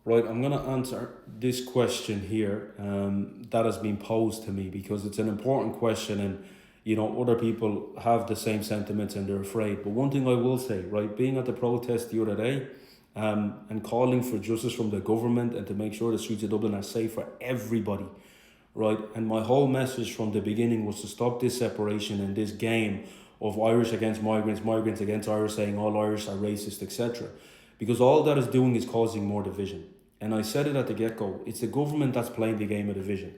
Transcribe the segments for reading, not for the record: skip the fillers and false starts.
Right, I'm going to answer this question here that has been posed to me because it's an important question, and other people have the same sentiments and they're afraid. But one thing I will say, right, being at the protest the other day and calling for justice from the government and to make sure the streets of Dublin are safe for everybody, right? And my whole message from the beginning was to stop this separation and this game of Irish against migrants, migrants against Irish, saying all Irish are racist, etc. Because all that is doing is causing more division. And I said it at the get-go, it's the government that's playing the game of division.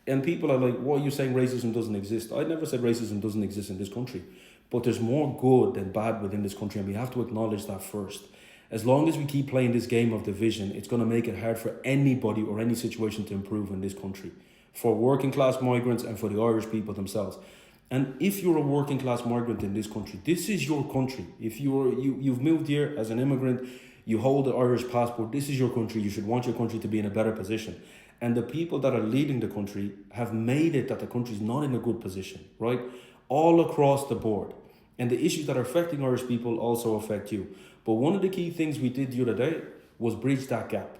And people are like, what are you saying, racism doesn't exist? I never said racism doesn't exist in this country. But there's more good than bad within this country, and we have to acknowledge that first. As long as we keep playing this game of division, it's going to make it hard for anybody or any situation to improve in this country, for working class migrants and for the Irish people themselves. And if you're a working class migrant in this country, this is your country. If you've moved here as an immigrant, you hold the Irish passport, this is your country. You should want your country to be in a better position. And the people that are leading the country have made it that the country is not in a good position, right? All across the board. And the issues that are affecting Irish people also affect you. But one of the key things we did the other day was bridge that gap.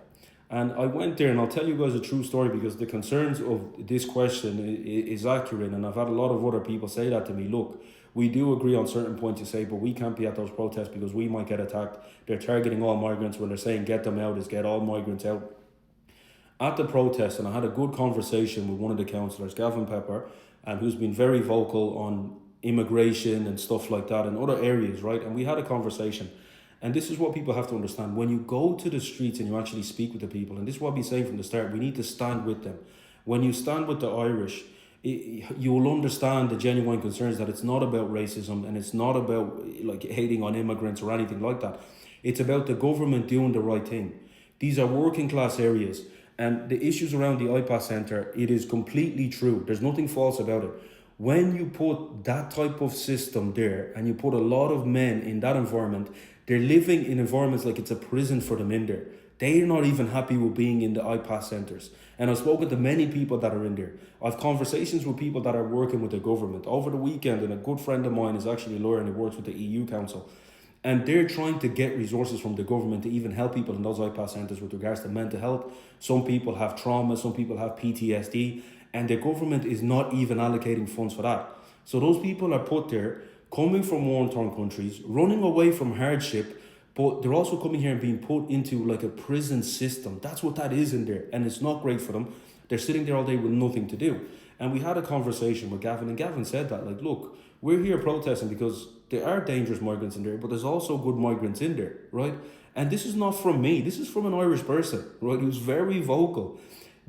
And I went there, and I'll tell you guys a true story because the concerns of this question is accurate. And I've had a lot of other people say that to me. Look, we do agree on certain points you say, but we can't be at those protests because we might get attacked. They're targeting all migrants. When they're saying get them out is get all migrants out. At the protest, and I had a good conversation with one of the councillors, Gavin Pepper, and who's been very vocal on immigration and stuff like that in other areas, right? And we had a conversation. And this is what people have to understand. When you go to the streets and you actually speak with the people, and this is what I've been saying from the start, we need to stand with them. When you stand with the Irish, you will understand the genuine concerns that it's not about racism and it's not about like hating on immigrants or anything like that. It's about the government doing the right thing. These are working class areas. And the issues around the IPAS Centre, it is completely true. There's nothing false about it. When you put that type of system there and you put a lot of men in that environment, they're living in environments like it's a prison for them in there. They're not even happy with being in the IPAS centres. And I've spoken to many people that are in there. I've conversations with people that are working with the government. Over the weekend, and a good friend of mine is actually a lawyer and he works with the EU Council. And they're trying to get resources from the government to even help people in those IPAS centres with regards to mental health. Some people have trauma, some people have PTSD, and the government is not even allocating funds for that. So those people are put there, coming from war-torn countries, running away from hardship, but they're also coming here and being put into like a prison system. That's what that is in there, and it's not great for them. They're sitting there all day with nothing to do. And we had a conversation with Gavin, and Gavin said that, like, look, we're here protesting because there are dangerous migrants in there, but there's also good migrants in there, right? And this is not from me. This is from an Irish person, right, who's very vocal.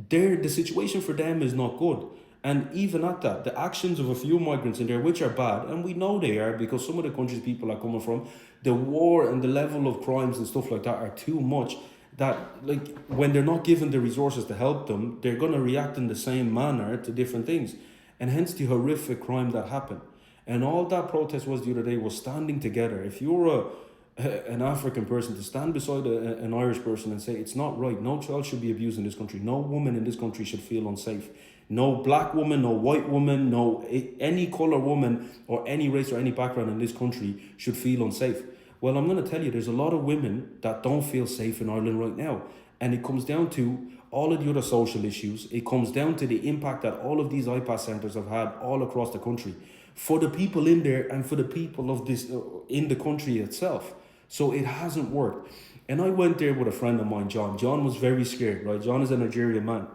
The situation for them is not good. And even at that, the actions of a few migrants in there, which are bad, and we know they are because some of the countries people are coming from, the war and the level of crimes and stuff like that are too much that, like, when they're not given the resources to help them, they're going to react in the same manner to different things. And hence the horrific crime that happened. And all that protest was the other day was standing together. If you're an African person, to stand beside an Irish person and say, it's not right, no child should be abused in this country, no woman in this country should feel unsafe, no black woman, no white woman, no any colour woman or any race or any background in this country should feel unsafe. Well, I'm going to tell you, there's a lot of women that don't feel safe in Ireland right now. And it comes down to all of the other social issues. It comes down to the impact that all of these IPAS centres have had all across the country for the people in there and for the people of this in the country itself. So it hasn't worked. And I went there with a friend of mine, John. John was very scared, right? John is a Nigerian man,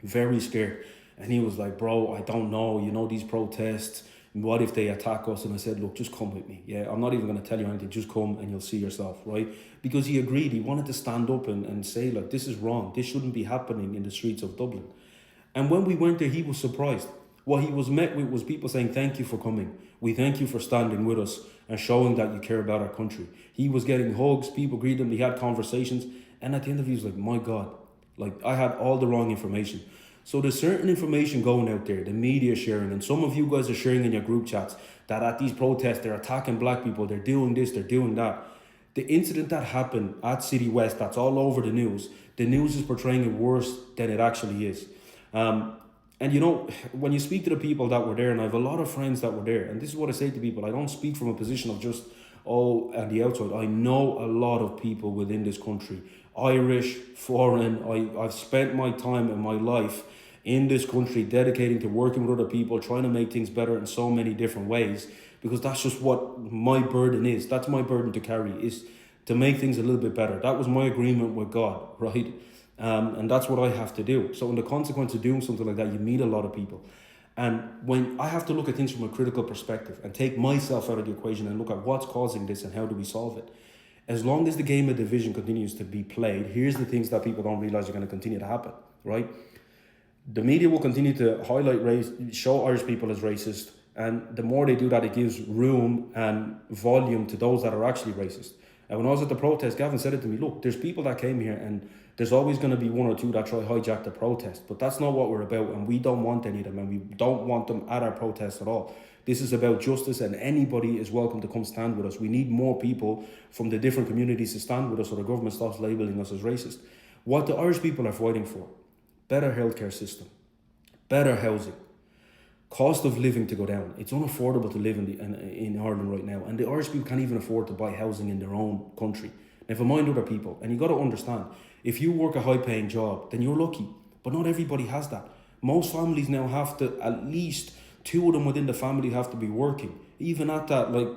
very scared. And he was like, bro, I don't know, these protests, what if they attack us? And I said, look, just come with me. Yeah, I'm not even going to tell you anything. Just come and you'll see yourself, right? Because he agreed. He wanted to stand up and say, like, this is wrong. This shouldn't be happening in the streets of Dublin. And when we went there, he was surprised. What he was met with was people saying, thank you for coming. We thank you for standing with us and showing that you care about our country. He was getting hugs. People greeted him. He had conversations. And at the end of it, he was like, my God, like, I had all the wrong information. So there's certain information going out there, the media sharing, and some of you guys are sharing in your group chats that at these protests, they're attacking black people, they're doing this, they're doing that. The incident that happened at City West, that's all over the news is portraying it worse than it actually is. And when you speak to the people that were there, and I have a lot of friends that were there, and this is what I say to people, I don't speak from a position of just, on the outside. I know a lot of people within this country, Irish, foreign. I've spent my time and my life in this country dedicating to working with other people, trying to make things better in so many different ways, because that's just what my burden is. That's my burden to carry, is to make things a little bit better. That was my agreement with God, right? And that's what I have to do. So in the consequence of doing something like that, you meet a lot of people. And when I have to look at things from a critical perspective and take myself out of the equation and look at what's causing this and how do we solve it, as long as the game of division continues to be played, here's the things that people don't realize are going to continue to happen, right? The media will continue to highlight race, show Irish people as racist, and the more they do that, it gives room and volume to those that are actually racist. And when I was at the protest, Gavin said it to me, look, there's people that came here and there's always going to be one or two that try to hijack the protest, but that's not what we're about, and we don't want any of them, and we don't want them at our protest at all. This is about justice, and anybody is welcome to come stand with us. We need more people from the different communities to stand with us so the government stops labelling us as racist. What the Irish people are fighting for: better healthcare system, better housing, cost of living to go down. It's unaffordable to live in Ireland right now, and the Irish people can't even afford to buy housing in their own country. Never mind other people. And you got to understand, if you work a high-paying job, then you're lucky. But not everybody has that. Most families now have to, at least two of them within the family have to be working. Even at that, like,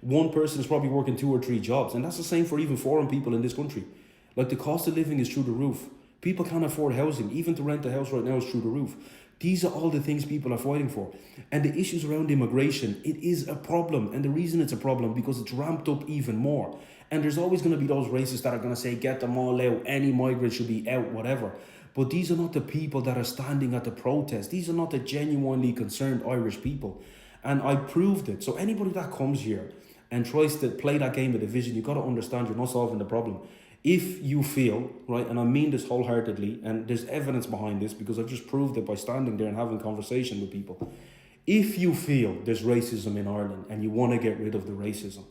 one person is probably working 2 or 3 jobs. And that's the same for even foreign people in this country. Like, the cost of living is through the roof. People can't afford housing. Even to rent a house right now is through the roof. These are all the things people are fighting for. And the issues around immigration, it is a problem. And the reason it's a problem, because it's ramped up even more. And there's always going to be those racists that are going to say, get them all out, any migrant should be out, whatever. But these are not the people that are standing at the protest. These are not the genuinely concerned Irish people. And I proved it. So anybody that comes here and tries to play that game of division, you've got to understand you're not solving the problem. If you feel, right, and I mean this wholeheartedly, and there's evidence behind this because I've just proved it by standing there and having conversation with people. If you feel there's racism in Ireland and you want to get rid of the racism,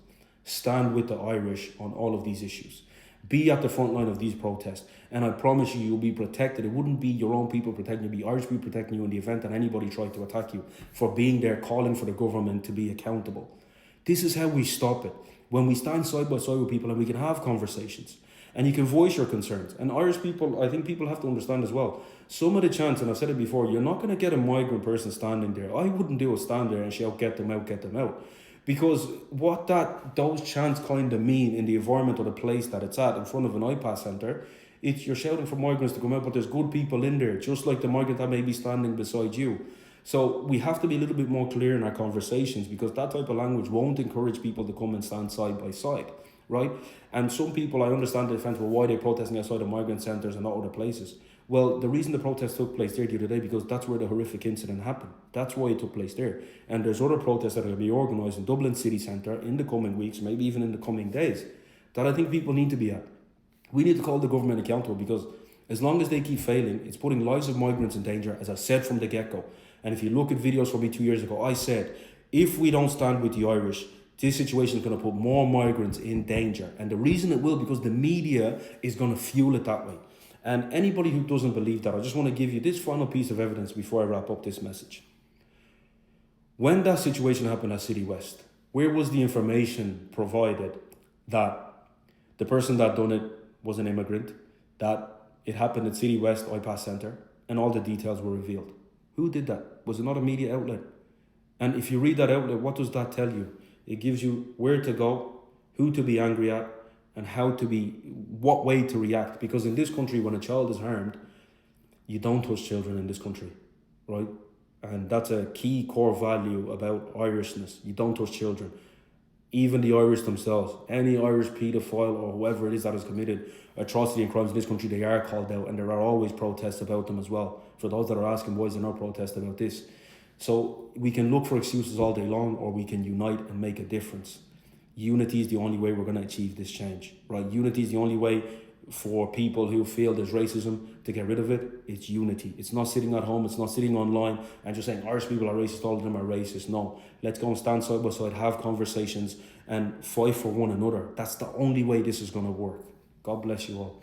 stand with the Irish on all of these issues. Be at the front line of these protests. And I promise you, you'll be protected. It wouldn't be your own people protecting you, it'll be Irish people protecting you in the event that anybody tried to attack you for being there, calling for the government to be accountable. This is how we stop it. When we stand side by side with people and we can have conversations. And you can voice your concerns. And Irish people, I think people have to understand as well, some of the chants, and I've said it before, you're not going to get a migrant person standing there. I wouldn't do a stand there and shout, get them out, get them out. Because what those chants kind of mean in the environment or the place that it's at, in front of an iPass centre, you're shouting for migrants to come out, but there's good people in there, just like the migrant that may be standing beside you. So we have to be a little bit more clear in our conversations, because that type of language won't encourage people to come and stand side by side, right? And some people, I understand the defence, well, why are they protesting outside of migrant centres and not other places? Well, the reason the protest took place there the other day, because that's where the horrific incident happened. That's why it took place there. And there's other protests that are going to be organised in Dublin city centre in the coming weeks, maybe even in the coming days, that I think people need to be at. We need to call the government accountable, because as long as they keep failing, it's putting lives of migrants in danger, as I said from the get-go. And if you look at videos from me 2 years ago, I said, if we don't stand with the Irish, this situation is going to put more migrants in danger. And the reason it will, because the media is going to fuel it that way. And anybody who doesn't believe that, I just want to give you this final piece of evidence before I wrap up this message. When that situation happened at City West, where was the information provided that the person that done it was an immigrant, that it happened at City West iPass Centre, and all the details were revealed? Who did that? Was it not a media outlet? And if you read that outlet, what does that tell you? It gives you where to go, who to be angry at, and what way to react. Because in this country, when a child is harmed, you don't touch children in this country, right? And that's a key core value about Irishness. You don't touch children. Even the Irish themselves, any Irish paedophile or whoever it is that has committed atrocity and crimes in this country, they are called out, and there are always protests about them as well. For those that are asking, why is there no protest about this? So we can look for excuses all day long, or we can unite and make a difference. Unity is the only way we're going to achieve this change, right? Unity is the only way for people who feel there's racism to get rid of it. It's unity. It's not sitting at home. It's not sitting online and just saying Irish people are racist, all of them are racist. No, let's go and stand side by side, have conversations and fight for one another. That's the only way this is going to work. God bless you all.